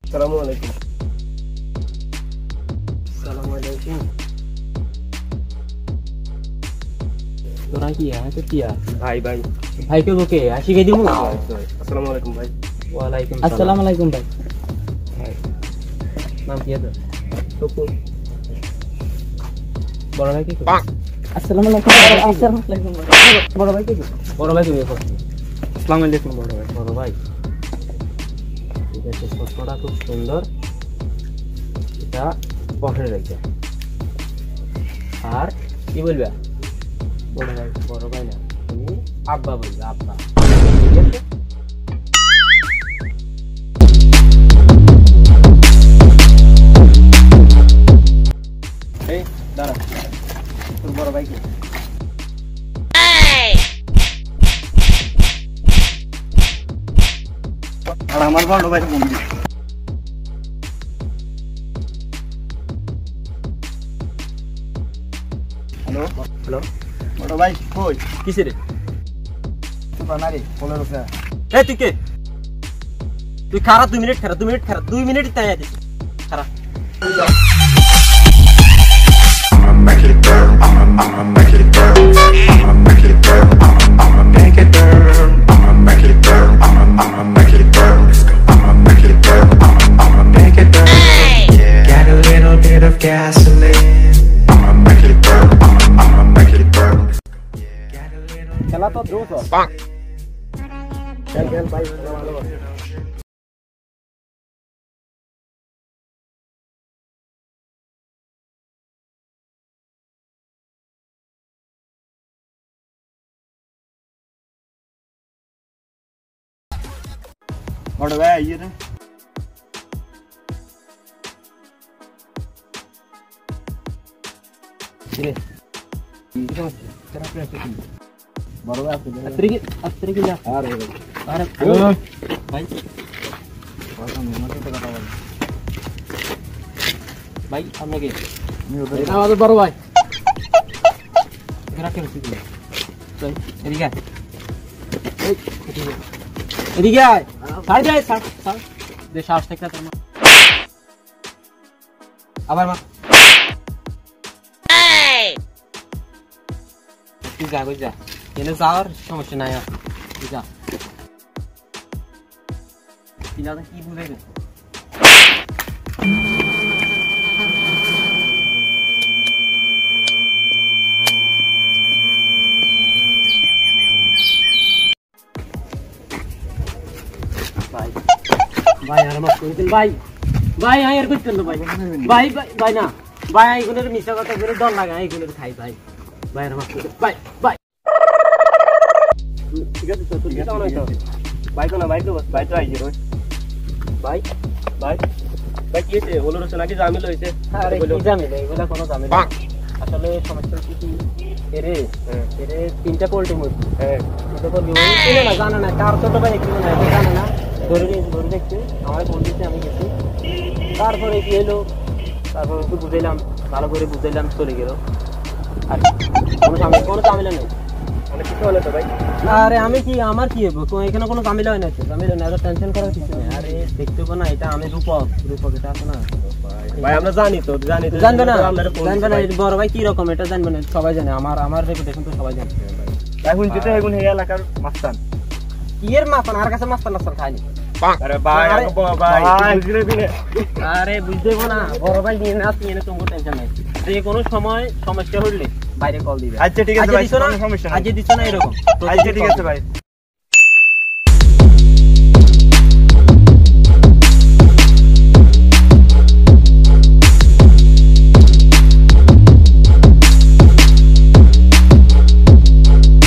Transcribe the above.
আসসালামু আলাইকুম। আসসালামু আলাইকুম। তোরা কি আছে কি ভাই ভাই ভাই কে বকে আসি গে দিমু। আসসালামু আলাইকুম ভাই। ওয়া আলাইকুম আসসালামু আলাইকুম ভাই। নাম কি আছে? টুকু। বড় ভাই কি? আসসালামু আলাইকুম। আসসালামু আলাইকুম বড় ভাই কি? বড় ভাই তুমি এখন। আসসালামু আলাইকুম বড় ভাই। বড় ভাই ঠিক আছে, ফটোটা খুব সুন্দর, এটা পকেটে রেখে। আর কি বলবে? বড় ভাই না, তুমি আব্বা বলবে, আব্বা। ঠিক আছে, এই দাঁড়া, তোর বড় ভাই কি? আর আমার বড় ভাই বন্ধু। হ্যালো হ্যালো, বড় ভাই কই? কিসে রে? তুই বানারে ফোনের উপরে। এই তুই কে? তুই খারা 2 মিনিট খারা, 2 মিনিট খারা, 2 মিনিট তাই আছিস খারা। Make it burn, I'ma make it burn, I'ma make it burn, I'ma make it burn, I'ma make it burn, I'ma make it burn, I'ma make it burn, I'ma make it burn, yeah. Got a little bit of gasoline, I'ma make it burn, I'ma make it burn, yeah. Got a little খেলা তো দ্রুত খেল খেল ভাই, ভালো বড় ভাই আইয়ে রে। কিরে তেরা প্রেস কি বড় ভাই আপনি আত্রি কি না? আরে আরে ভাই কথা মনে তো কথা বল ভাই, আপনি কি? এটা আমাদের বড় ভাই। তেরা কেন কি? চল এদিকে আয়, এদিকে আয়, সাইড আয়, সাইড দে, শ্বাস থেকে তোর মা আবার মা। তুই যা কই যা, এনে যাওয়ার সমস্যা নাই, আর তুই যা। পিলাটা কি ভুলে গেছে? ভাই ভাই আর মাফ করে দিন ভাই, ভাই আর করতেন না ভাই, ভাই ভাই না ভাই, এইগুলোর মিশা কথা করে ডর লাগে, এইগুলোর খাই ভাই, ভাই আর মাফ করে দিন ভাই, ভাই ঠিক আছে তো, ঠিক আছে ভাই তো না, ভাই তো ভাই তো আইছে রোজ ভাই, ভাই ভাই কি হয়েছে? ওগুলোর হচ্ছে নাকি ঝামেলা হয়েছে? আরে কি ঝামেলা, এগুলো কোনো ঝামেলা না। আসলে সমস্যা কি এরে এরে 3টা পোল্ট্রি মুরগি, এটা তো নিয়ে না, জানা না কার ছোট ভাই কি না, জানা না, ধরে দেখছে আমার ফোন দিতে, আমি গেছি, তারপরে কি এলো, তারপর একটু বুঝাইলাম, ভালো করে বুঝাইলাম, চলে গেল। আর কোনো ঝামেলা নেই। আরে আমি কি, আমার কি হবো এখানে? কোনো ঝামেলা হয় না, ঝামেলা না, টেনশন করার কিছু নেই। আরে দেখতে না, এটা আমি রূপক এটা আছে না ভাই, আমরা জানি তো, জানবে না, জানবে না বড় ভাই কি রকম, এটা জানবে না, সবাই জানে, আমার রেপুটেশন তো সবাই জানে। এখন যেটা এখন এই এলাকার মাস্তান, কি এর মাস্তান, আর কাছে মাস্তান নাস্তান খায়নি। আরে ভাই ভাই বুঝলে দিলে, আরে বুঝতে না, বড় ভাই নিয়ে না, নিয়ে না, তোমার টেনশন নাই, যে কোনো সময় সমস্যা হলে বাইরে কল দিবে। আচ্ছা ঠিক আছে ভাই, কোনো সমস্যা নাই, আজ দিছ না এরকম, আচ্ছা ঠিক আছে ভাই।